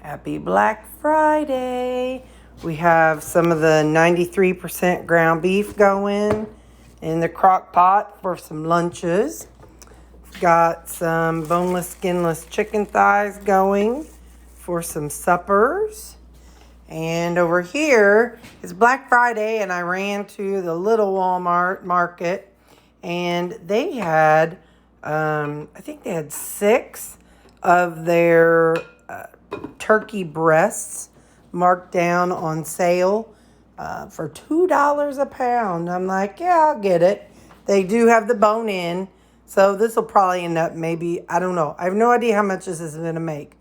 Happy Black Friday. We have some of the 93% ground beef going in the crock pot for some lunches. Got some boneless, skinless chicken thighs going for some suppers. And over here is Black Friday, and I ran to the little Walmart market, and they had, I think they had 6 of their turkey breasts marked down on sale for $2 a pound. I'm like, yeah, I'll get it. They do have the bone in, so this will probably end up maybe, I don't know. I have no idea how much this is going to make.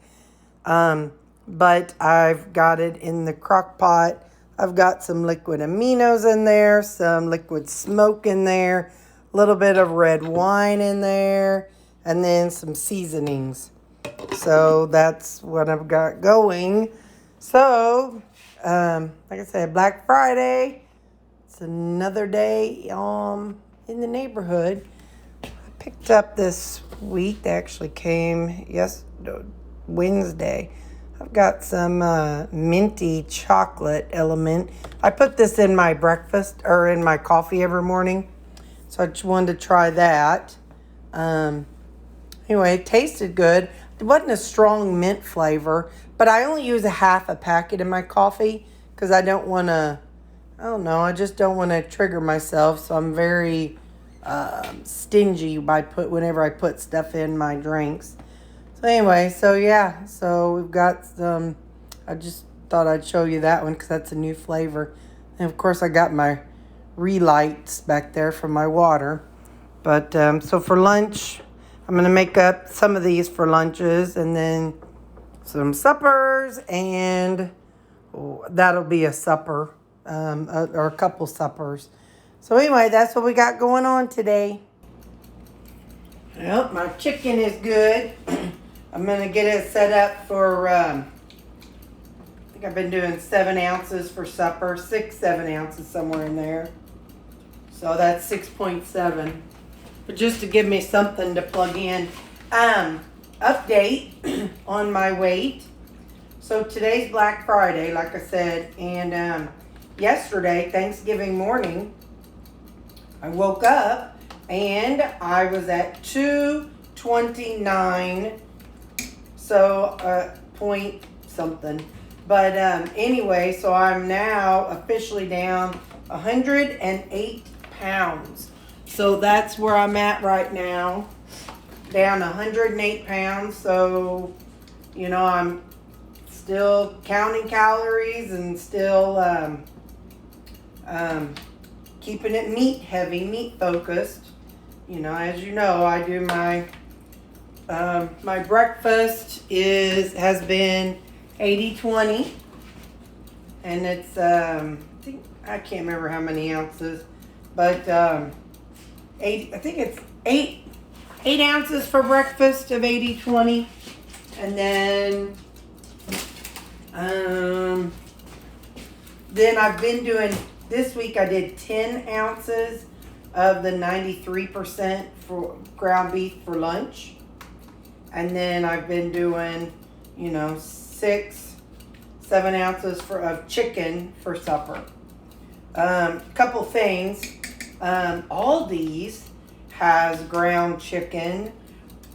But I've got it in the crock pot. I've got some liquid aminos in there, some liquid smoke in there, a little bit of red wine in there, and then some seasonings. So that's what I've got going. So, like I said, Black Friday. It's another day in the neighborhood. I picked up this week. They actually came Wednesday. I've got some minty chocolate element. I put this in my breakfast or in my coffee every morning. So I just wanted to try that. Anyway, it tasted good. It wasn't a strong mint flavor, but I only use a half a packet in my coffee because I don't want to, I just don't want to trigger myself. So I'm very stingy whenever I put stuff in my drinks. So anyway, so we've got some, I just thought I'd show you that one because that's a new flavor. And of course I got my relights back there for my water. But so for lunch, I'm going to make up some of these for lunches and then some suppers, and that'll be a supper or a couple suppers. So anyway, that's what we got going on today. Well, my chicken is good. I'm going to get it set up for, I think I've been doing 7 ounces for supper, 7 ounces somewhere in there. So that's 6.7. But just to give me something to plug in. Update on my weight. So today's Black Friday, like I said, and yesterday, Thanksgiving morning, I woke up and I was at 229, so point something. But anyway, so I'm now officially down 108 pounds. So that's where I'm at right now, down 108 pounds. So, I'm still counting calories and still keeping it meat focused. As you know, I do my breakfast has been 80-20, and it's I can't remember how many ounces, but I think it's 8 ounces for breakfast of 80-20, and then I've been doing, this week I did 10 ounces of the 93% for ground beef for lunch, and then I've been doing 7 ounces of chicken for supper. Couple things. Aldi's has ground chicken,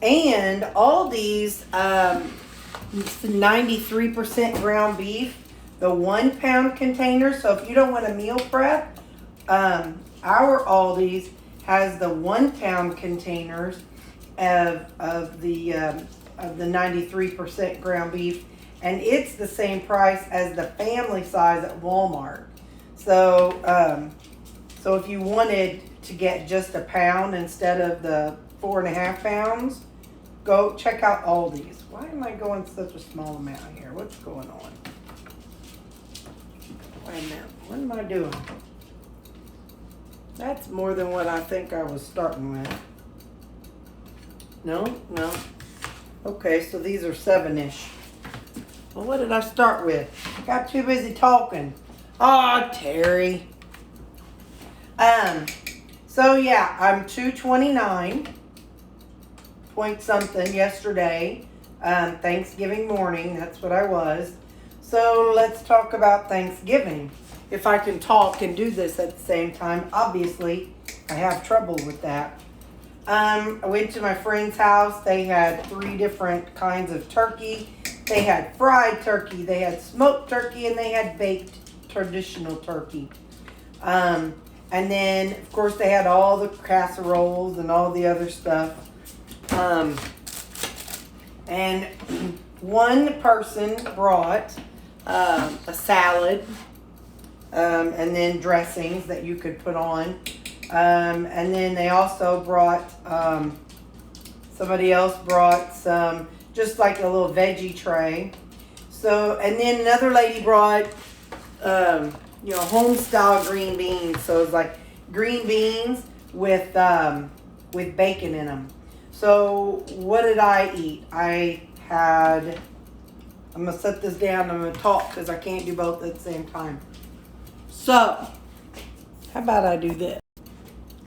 and Aldi's 93% ground beef, the 1 pound container. So if you don't want a meal prep, our Aldi's has the 1 pound containers of the 93% ground beef, and it's the same price as the family size at Walmart. So so if you wanted to get just a pound instead of the 4.5 pounds, go check out Aldi's. Why am I going such a small amount here? What's going on? Wait a minute. What am I doing? That's more than what I think I was starting with. No. Okay, so these are 7-ish. Well, what did I start with? I got too busy talking. Oh, Terry. So yeah, I'm 229 point something yesterday. Thanksgiving morning. That's what I was. So let's talk about Thanksgiving. If I can talk and do this at the same time, obviously I have trouble with that. I went to my friend's house. They had 3 different kinds of turkey. They had fried turkey, they had smoked turkey, and they had baked traditional turkey. And then, of course, they had all the casseroles and all the other stuff. And one person brought a salad and then dressings that you could put on. And then they also brought, somebody else brought some, just like a little veggie tray. So, and then another lady brought, home style green beans. So it's like green beans with bacon in them. So what did I eat? I'm going to set this down. I'm going to talk because I can't do both at the same time. So, how about I do this?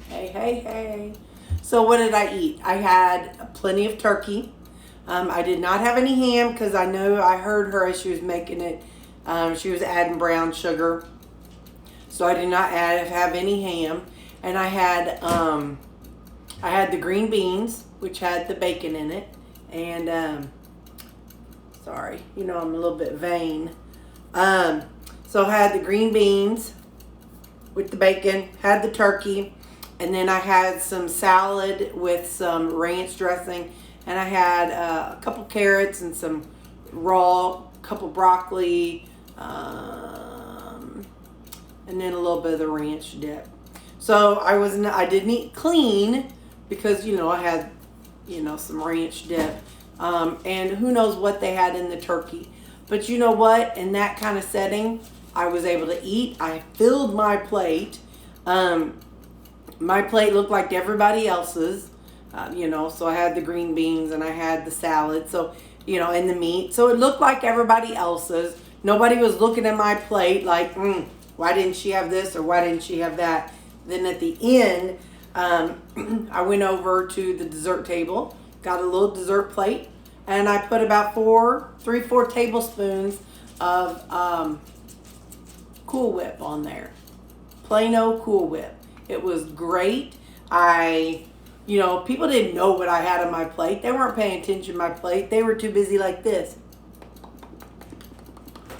Hey. So what did I eat? I had plenty of turkey. I did not have any ham because I heard her as she was making it. She was adding brown sugar. So I did not have any ham. And I had the green beans, which had the bacon in it. And, sorry, I'm a little bit vain. So I had the green beans with the bacon, had the turkey, and then I had some salad with some ranch dressing, and I had a couple carrots and some couple broccoli, and then a little bit of the ranch dip. So I didn't eat clean because, I had, some ranch dip. And who knows what they had in the turkey. But you know what? In that kind of setting, I was able to eat. I filled my plate. My plate looked like everybody else's, so I had the green beans and I had the salad, so, and the meat. So it looked like everybody else's. Nobody was looking at my plate like, why didn't she have this or why didn't she have that? Then at the end, I went over to the dessert table, got a little dessert plate, and I put about 4 tablespoons of Cool Whip on there. Plain old Cool Whip. It was great. People didn't know what I had on my plate. They weren't paying attention to my plate. They were too busy like this.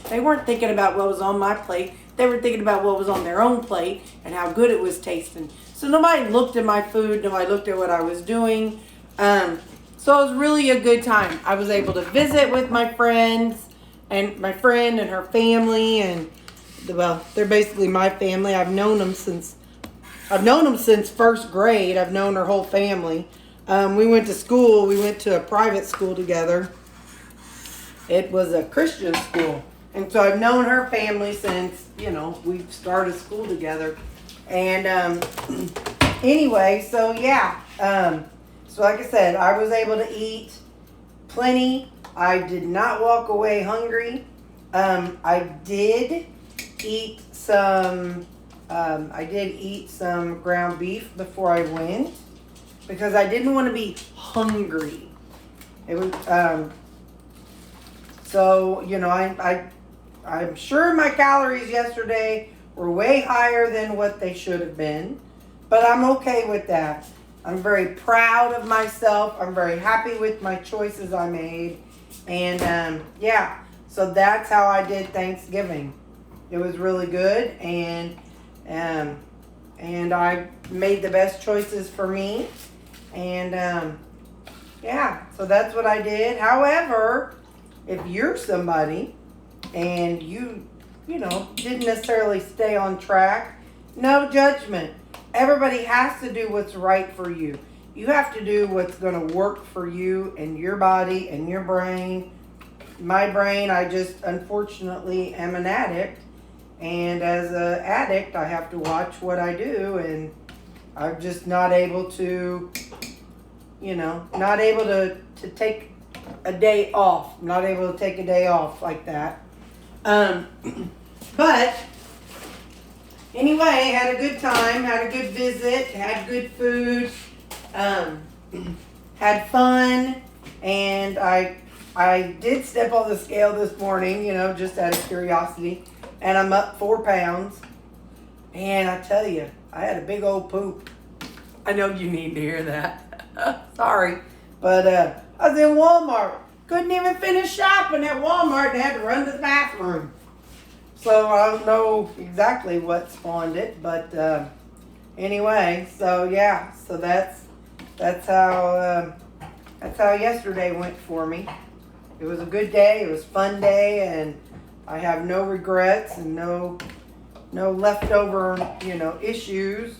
They weren't thinking about what was on my plate. They were thinking about what was on their own plate and how good it was tasting. So nobody looked at my food. Nobody looked at what I was doing. So it was really a good time. I was able to visit with my friends and my friend and her family. And, well, they're basically my family. I've known them since first grade. I've known her whole family. We went to school. We went to a private school together. It was a Christian school. And so I've known her family since, we've started school together. And anyway, so yeah. So like I said, I was able to eat plenty. I did not walk away hungry. I did eat some ground beef before I went because I didn't want to be hungry. It was I'm sure my calories yesterday were way higher than what they should have been, but I'm okay with that. I'm very proud of myself. I'm very happy with my choices I made, and so that's how I did Thanksgiving. It was really good, and I made the best choices for me, and so that's what I did. However, if you're somebody and you didn't necessarily stay on track, no judgment. Everybody has to do what's right for you. You have to do what's going to work for you and your body and your brain. My brain, I just unfortunately am an addict. And as an addict, I have to watch what I do. And I'm just not able to, take a day off. I'm not able to take a day off like that. But anyway, had a good time, had a good visit, had good food, had fun, and I I did step on the scale this morning, you know, just out of curiosity, and I'm up 4 pounds. And I tell you, I had a big old poop. I know you need to hear that. Sorry. But I was in Walmart. Couldn't even finish shopping at Walmart and had to run to the bathroom. So I don't know exactly what spawned it, but anyway, so yeah, so that's how yesterday went for me. It was a good day. It was a fun day, and I have no regrets and no leftover, you know, issues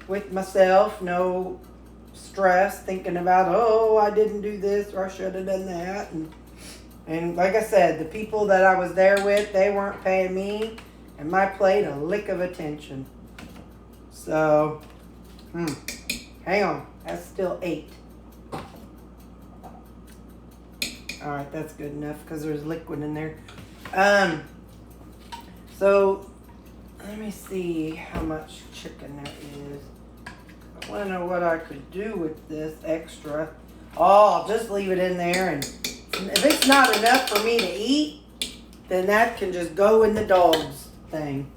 with myself. No stress thinking about, oh, I didn't do this or I should have done that. And like I said, the people that I was there with, they weren't paying me and my plate a lick of attention. So, hang on. That's still 8. All right, that's good enough because there's liquid in there. So let me see how much chicken there is. I want to know what I could do with this extra. Oh, I'll just leave it in there, and if it's not enough for me to eat, then that can just go in the dog's thing.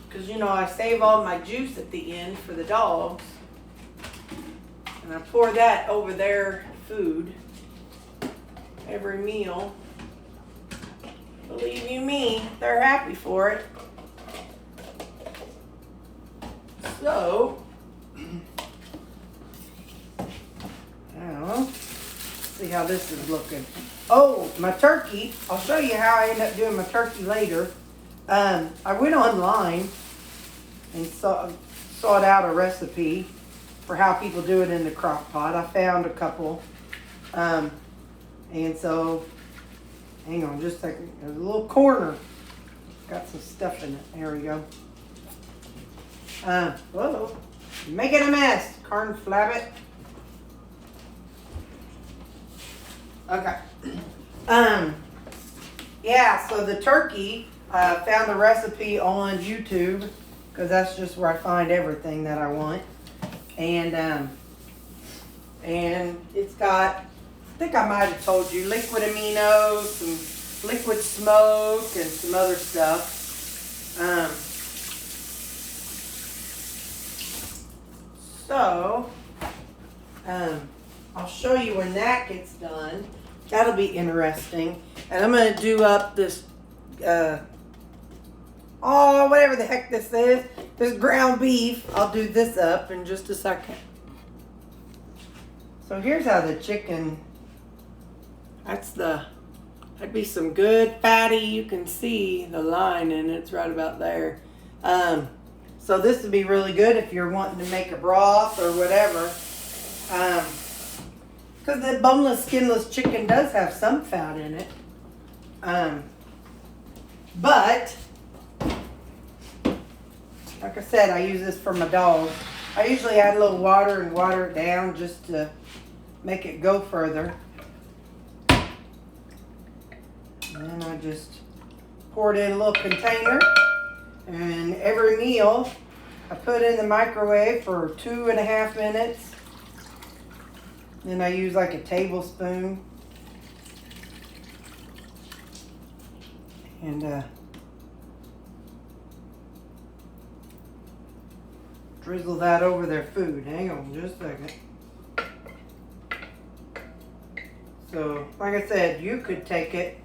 Because, you know, I save all my juice at the end for the dogs. And I pour that over their food every meal. Believe you me, they're happy for it. So, let's see how this is looking. Oh, my turkey. I'll show you how I end up doing my turkey later. I went online and sought out a recipe for how people do it in the crock pot. I found a couple. And so, hang on just a second. There's a little corner. Got some stuff in it. There we go. Whoa. Making a mess. Corn flabbit. Okay. Yeah, so the turkey, found a recipe on YouTube because that's just where I find everything that I want. And it's got, I think I might have told you, liquid aminos, some liquid smoke, and some other stuff. So, I'll show you when that gets done. That'll be interesting. And I'm going to do up this, whatever the heck this is. This ground beef. I'll do this up in just a second. So here's how the chicken, that'd be some good fatty. You can see the line and it's right about there. So this would be really good if you're wanting to make a broth or whatever. Because the boneless, skinless chicken does have some fat in it. But, like I said, I use this for my dog. I usually add a little water and water it down just to make it go further. And then I just pour it in a little container. And every meal, I put in the microwave for 2.5 minutes. Then I use like a tablespoon. And drizzle that over their food. Hang on just a second. So, like I said, you could take it.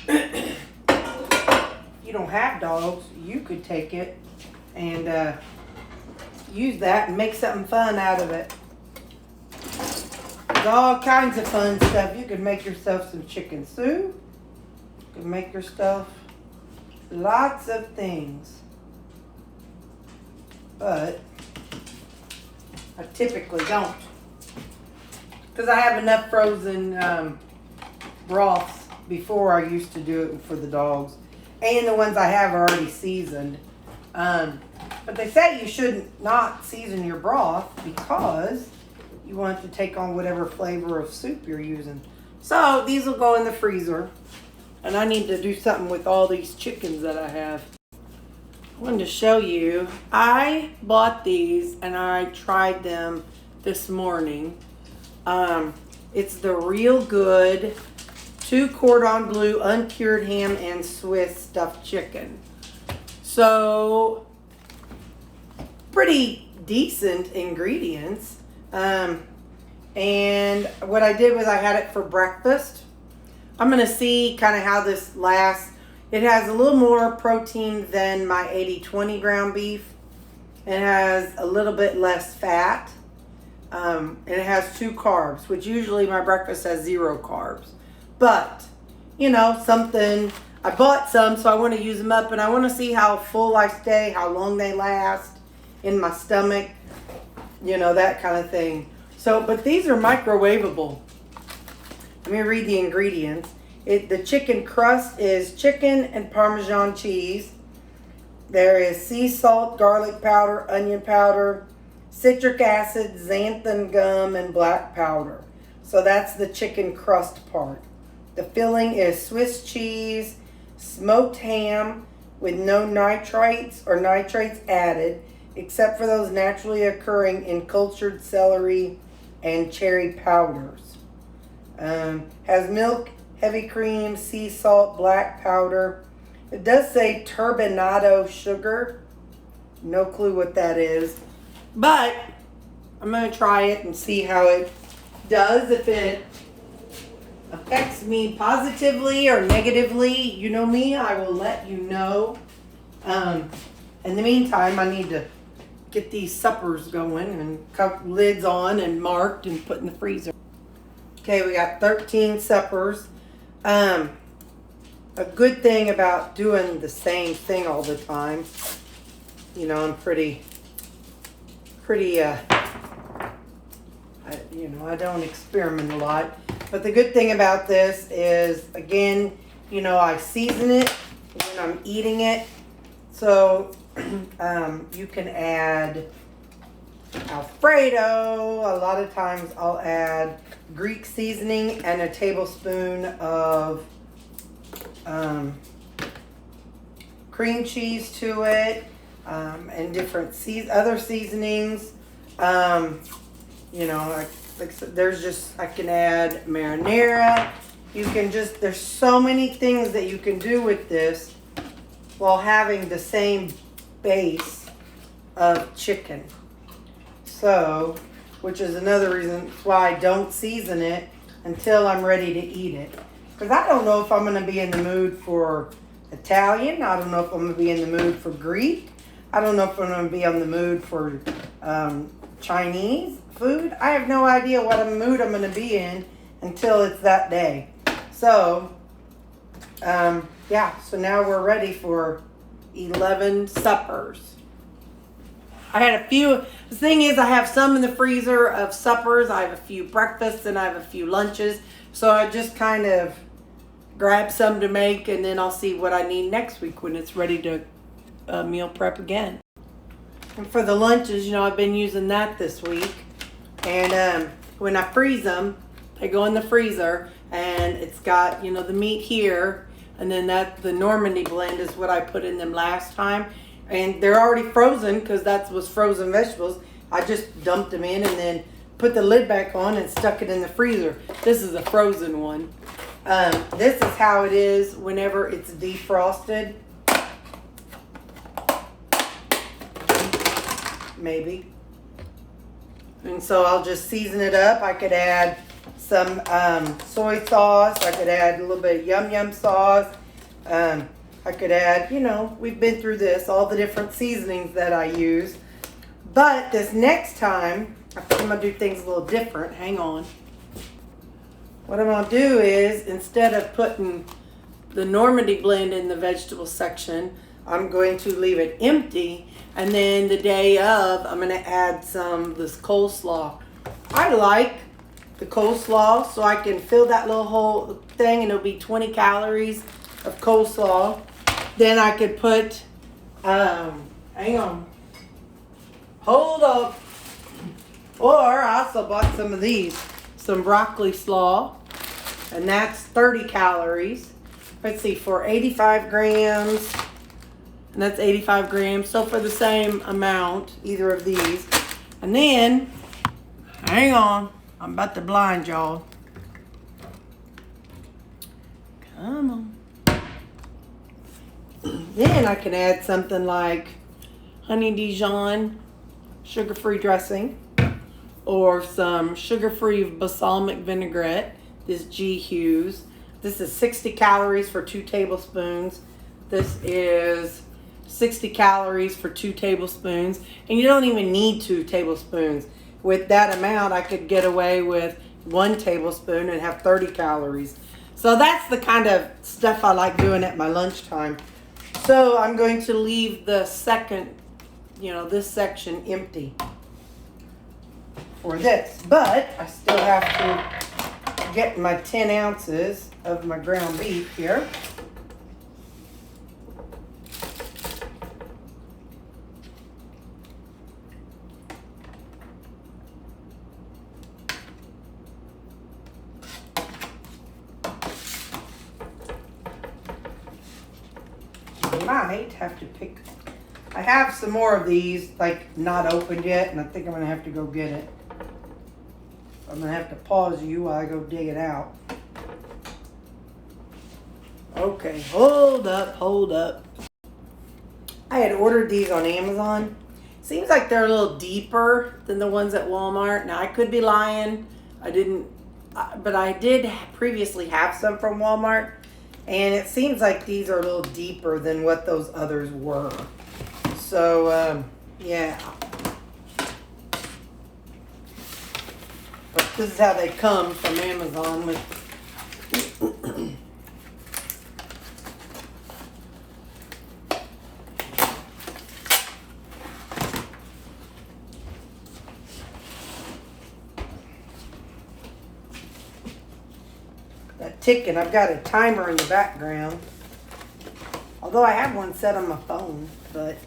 If you don't have dogs, you could take it and use that and make something fun out of it. There's all kinds of fun stuff. You could make yourself some chicken soup. You could make yourself lots of things. But I typically don't. Because I have enough frozen broths before I used to do it for the dogs. And the ones I have are already seasoned. But they say you should not season your broth because you want it to take on whatever flavor of soup you're using. So these will go in the freezer. And I need to do something with all these chickens that I have. I wanted to show you. I bought these and I tried them this morning. It's the Real Good 2 cordon bleu uncured ham and Swiss stuffed chicken. So pretty decent ingredients. And what I did was I had it for breakfast. I'm going to see kind of how this lasts. It has a little more protein than my 80-20 ground beef. It has a little bit less fat. And it has 2 carbs, which usually my breakfast has 0 carbs. But, you know, something, I bought some, so I want to use them up, and I want to see how full I stay, how long they last in my stomach, you know, that kind of thing. So, but these are microwavable. Let me read the ingredients. The chicken crust is chicken and Parmesan cheese. There is sea salt, garlic powder, onion powder, citric acid, xanthan gum, and black powder. So that's the chicken crust part. The filling is Swiss cheese, smoked ham with no nitrates or nitrates added, except for those naturally occurring in cultured celery and cherry powders. Has milk, heavy cream, sea salt, black powder. It does say turbinado sugar. No clue what that is. But I'm going to try it and see how it does. If it affects me positively or negatively, you know me, I will let you know. In the meantime, I need to get these suppers going and cut lids on and marked and put in the freezer. Okay, we got 13 suppers. A good thing about doing the same thing all the time, you know, I'm pretty, I don't experiment a lot. But the good thing about this is, again, you know, I season it when I'm eating it. So you can add Alfredo. A lot of times I'll add Greek seasoning and a tablespoon of cream cheese to it, and different other seasonings. You know, I can add marinara. You can there's so many things that you can do with this while having the same base of chicken. So, which is another reason why I don't season it until I'm ready to eat it. Because I don't know if I'm going to be in the mood for Italian. I don't know if I'm going to be in the mood for Greek. I don't know if I'm going to be in the mood for Chinese food. I have no idea what mood I'm going to be in until it's that day. So, yeah, so now we're ready for 11 suppers. I had a few, the thing is I have some in the freezer of suppers. I have a few breakfasts and I have a few lunches. So I just kind of grab some to make, and then I'll see what I need next week when it's ready to meal prep again. And for the lunches, you know, I've been using that this week. And when I freeze them, they go in the freezer, and it's got, you know, the meat here, and then the Normandy blend is what I put in them last time. And they're already frozen because that was frozen vegetables. I just dumped them in and then put the lid back on and stuck it in the freezer. This is a frozen one. This is how it is whenever it's defrosted. Maybe. And so I'll just season it up. I could add some soy sauce. I could add a little bit of yum sauce. I could add, you know, we've been through this, all the different seasonings that I use. But this next time, I think I'm going to do things a little different. Hang on. What I'm going to do is, instead of putting the Normandy blend in the vegetable section, I'm going to leave it empty. And then the day of, I'm going to add some of this coleslaw. I like the coleslaw, so I can fill that little whole thing, and it'll be 20 calories of coleslaw. Then I could put, hang on, hold up. Or I also bought some of these, some broccoli slaw, and that's 30 calories. Let's see, for 85 grams, and that's 85 grams. So for the same amount, either of these. And then Hang on. I'm about to blind y'all. Come on. Then I can add something like honey Dijon sugar-free dressing or some sugar-free balsamic vinaigrette. This G. Hughes. This is 60 calories for 2 tablespoons. This is 60 calories for 2 tablespoons. And you don't even need 2 tablespoons. With that amount, I could get away with 1 tablespoon and have 30 calories. So that's the kind of stuff I like doing at my lunchtime. So I'm going to leave the second, this section empty for this. But I still have to get my 10 ounces of my ground beef here. Might have to pick. I have some more of these, like not opened yet, and I think I'm gonna have to go get it. I'm gonna have to pause you while I go dig it out. Okay, hold up. I had ordered these on Amazon. Seems like they're a little deeper than the ones at Walmart. Now I could be lying. I didn't, but I did previously have some from Walmart. And it seems like these are a little deeper than what those others were. So, yeah. But this is how they come from Amazon. Ticking. I've got a timer in the background. Although I have one set on my phone, but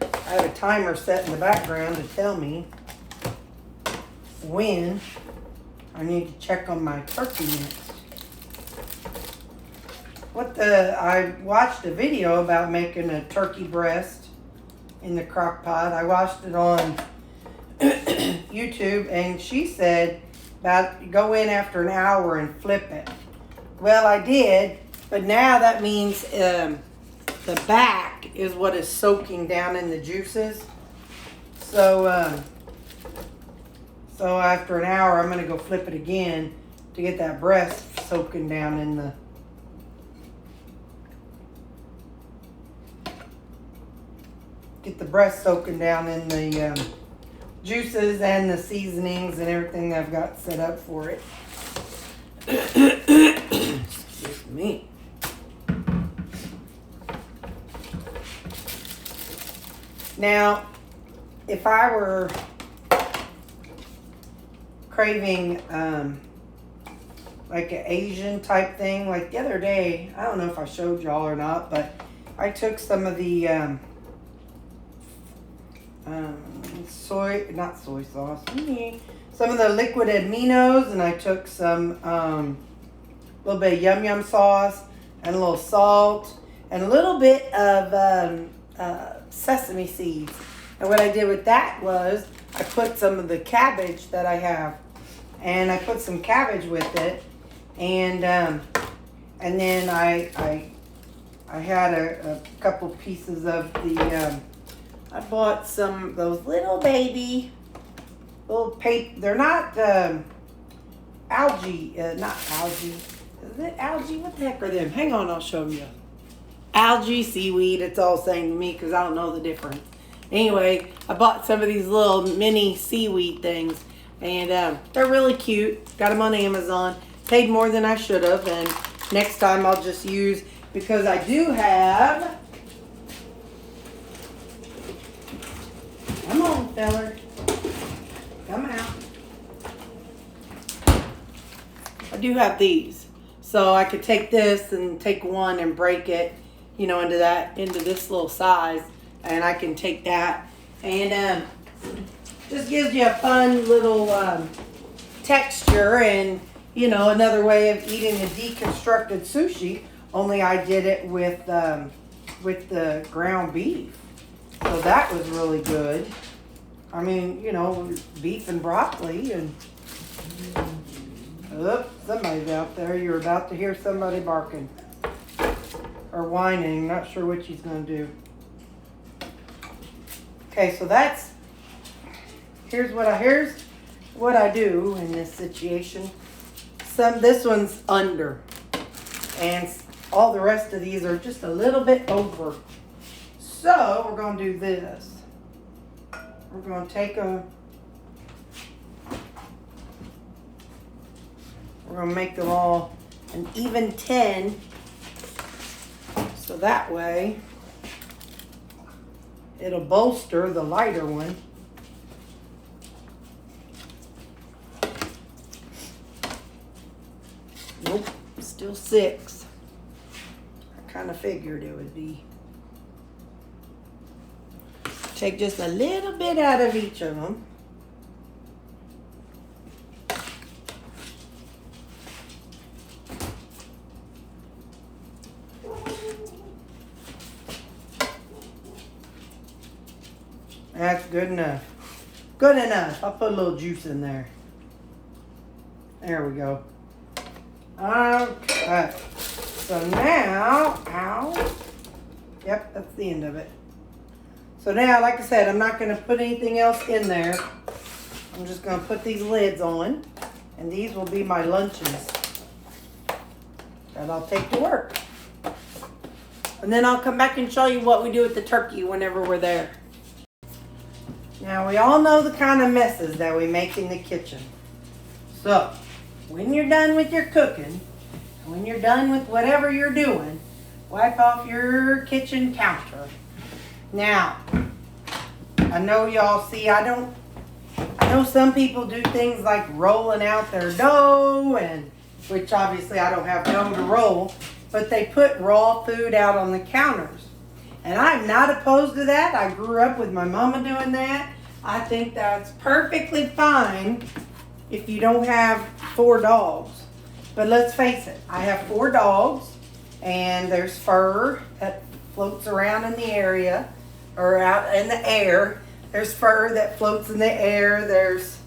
I have a timer set in the background to tell me when I need to check on my turkey next. I watched a video about making a turkey breast in the crock pot. I watched it on YouTube, and she said about go in after an hour and flip it. Well, I did, but now that means the back is what is soaking down in the juices. So after an hour, I'm going to go flip it again to get that breast soaking down in the... Get the breast soaking down in the juices and the seasonings and everything that I've got set up for it. Excuse me. Now, if I were craving like an Asian type thing, like the other day, I don't know if I showed y'all or not, but I took some of the not soy sauce, some of the liquid aminos, and I took some little bit of yum sauce and a little salt and a little bit of sesame seeds. And what I did with that was I put some of the cabbage that I have, and I put some cabbage with it, and then I had a couple pieces of the I bought some of those little baby little paper. They're not algae, not algae. Is it algae? What the heck are them? Hang on, I'll show you. Algae, seaweed, it's all the same to me because I don't know the difference. Anyway, I bought some of these little mini seaweed things, and they're really cute. Got them on Amazon. Paid more than I should have, and next time I'll just use, because I do have... Come on, feller. Come out. I do have these. So I could take this and take one and break it, into this little size. And I can take that. And just gives you a fun little texture, and, another way of eating a deconstructed sushi. Only I did it with the ground beef. So that was really good. I mean, you know, beef and broccoli and... Oops, somebody's out there. You're about to hear somebody barking. Or whining. Not sure what she's going to do. Okay, so that's... Here's what I do in this situation. This one's under. And all the rest of these are just a little bit over. So, we're going to do this. We're going to take a... We're going to make them all an even 10. So that way, it'll bolster the lighter one. Nope, still 6. I kind of figured it would be. Take just a little bit out of each of them. That's good enough. Good enough. I'll put a little juice in there. There we go. Okay. So now, ow. Yep, that's the end of it. So now, like I said, I'm not going to put anything else in there. I'm just going to put these lids on. And these will be my lunches that I'll take to work. And then I'll come back and show you what we do with the turkey whenever we're there. Now, we all know the kind of messes that we make in the kitchen. So, when you're done with your cooking, when you're done with whatever you're doing, wipe off your kitchen counter. Now, I know y'all see, I know some people do things like rolling out their dough, and which obviously I don't have dough to roll, but they put raw food out on the counters. And I'm not opposed to that. I grew up with my mama doing that. I think that's perfectly fine if you don't have 4 dogs. But let's face it, I have 4 dogs, and there's fur that floats around in the area, or out in the air. There's fur that floats in the air. There's,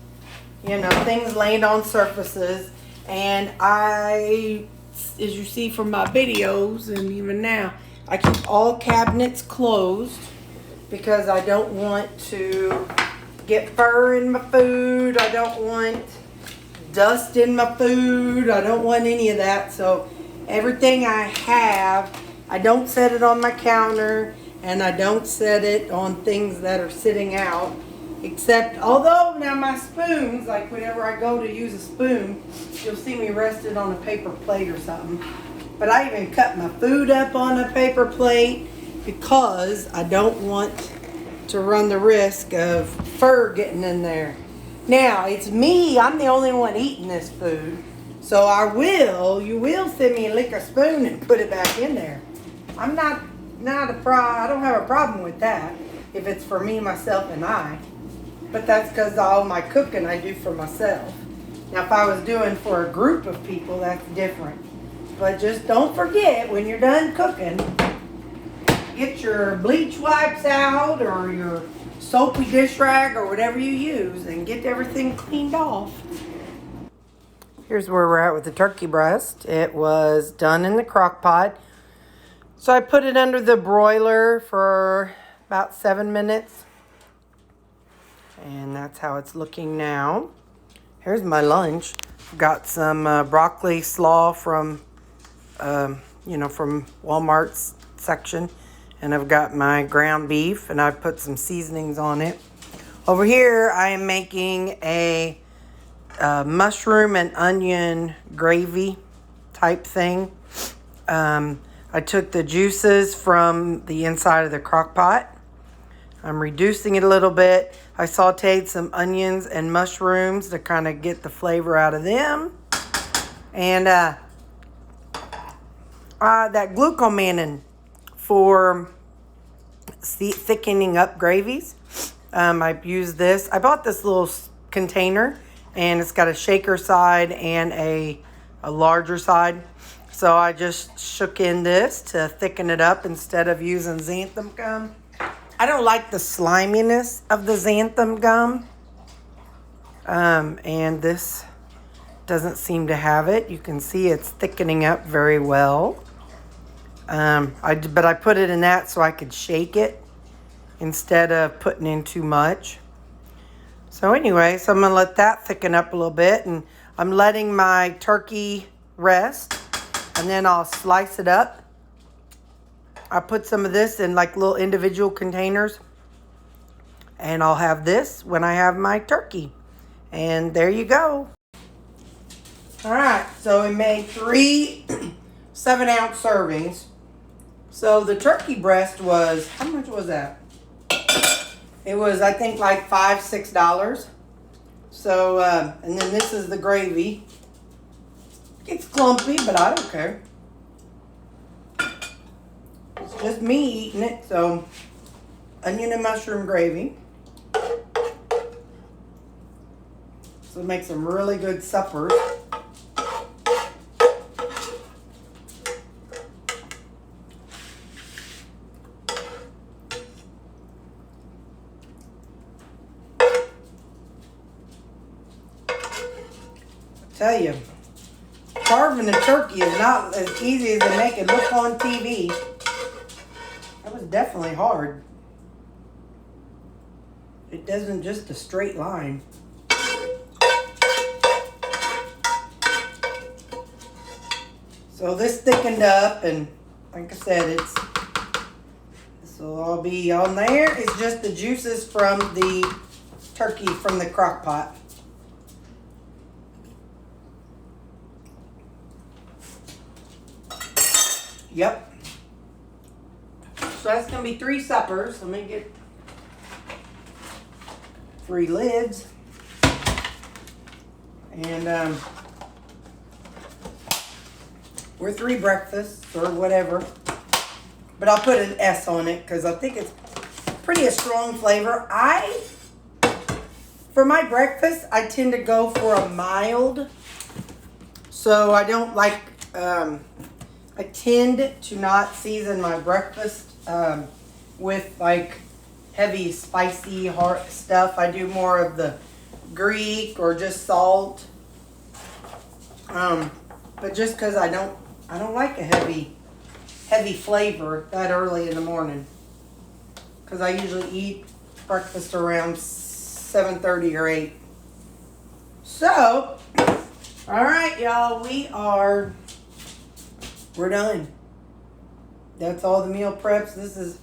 you know, things laying on surfaces. And I, as you see from my videos, and even now, I keep all cabinets closed because I don't want to get fur in my food. I don't want dust in my food. I don't want any of that. So everything I have, I don't set it on my counter, and I don't set it on things that are sitting out. Except, although now my spoons, like whenever I go to use a spoon, you'll see me rested on a paper plate or something. But I even cut my food up on a paper plate because I don't want to run the risk of fur getting in there. Now, it's me. I'm the only one eating this food. So you will see me lick a spoon and put it back in there. I don't have a problem with that if it's for me, myself, and I. But that's because all my cooking I do for myself. Now, if I was doing for a group of people, that's different. But just don't forget, when you're done cooking, get your bleach wipes out or your soapy dish rag or whatever you use and get everything cleaned off. Here's where we're at with the turkey breast. It was done in the crock pot. So I put it under the broiler for about 7 minutes. And that's how it's looking now. Here's my lunch. I've got some broccoli slaw from Walmart's section. And I've got my ground beef, and I've put some seasonings on it. Over here, I am making a mushroom and onion gravy type thing. I took the juices from the inside of the crock pot. I'm reducing it a little bit. I sauteed some onions and mushrooms to kind of get the flavor out of them. And that glucomannan for thickening up gravies. I've used this. I bought this little container, and it's got a shaker side and a larger side. So I just shook in this to thicken it up instead of using xanthan gum. I don't like the sliminess of the xanthan gum. And this doesn't seem to have it. You can see it's thickening up very well. But I put it in that so I could shake it instead of putting in too much. So anyway, so I'm going to let that thicken up a little bit. And I'm letting my turkey rest. And then I'll slice it up. I put some of this in like little individual containers. And I'll have this when I have my turkey. And there you go. All right, so we made 3 7-ounce servings. So the turkey breast was, how much was that? It was, I think, like $5, $6. So, and then this is the gravy. It's clumpy, but I don't care. It's just me eating it, so onion and mushroom gravy. So make some really good suppers. Tell you, carving a turkey is not as easy as they make it look on TV. That was definitely hard. It doesn't just a straight line. So this thickened up, and like I said, this will all be on there. It's just the juices from the turkey from the crock pot. Yep. So that's going to be 3 suppers. Let me get 3 lids. And or 3 breakfasts or whatever. But I'll put an S on it because I think it's pretty a strong flavor. For my breakfast, I tend to go for a mild. So I don't like... I tend to not season my breakfast with like heavy, spicy, hard stuff. I do more of the Greek or just salt. But just because I don't like a heavy flavor that early in the morning. Because I usually eat breakfast around 7:30 or 8. So, all right, y'all, we're done. That's all the meal preps.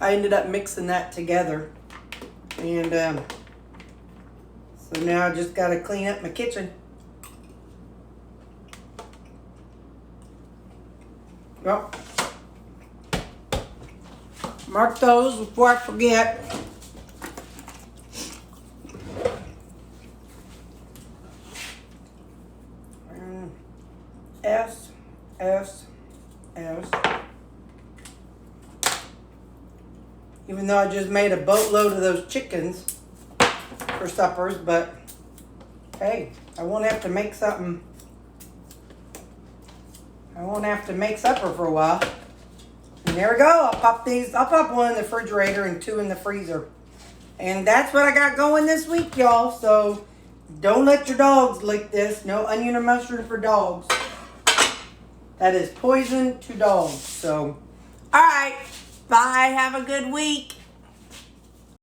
I ended up mixing that together. And so now I just got to clean up my kitchen. Well, mark those before I forget. S. Even though I just made a boatload of those chickens for suppers, but hey, I won't have to make something. I won't have to make supper for a while. And there we go. I'll pop 1 in the refrigerator and 2 in the freezer. And that's what I got going this week, y'all. So don't let your dogs lick this. No onion or mushroom for dogs. That is poison to dogs. So, all right. Bye. Have a good week.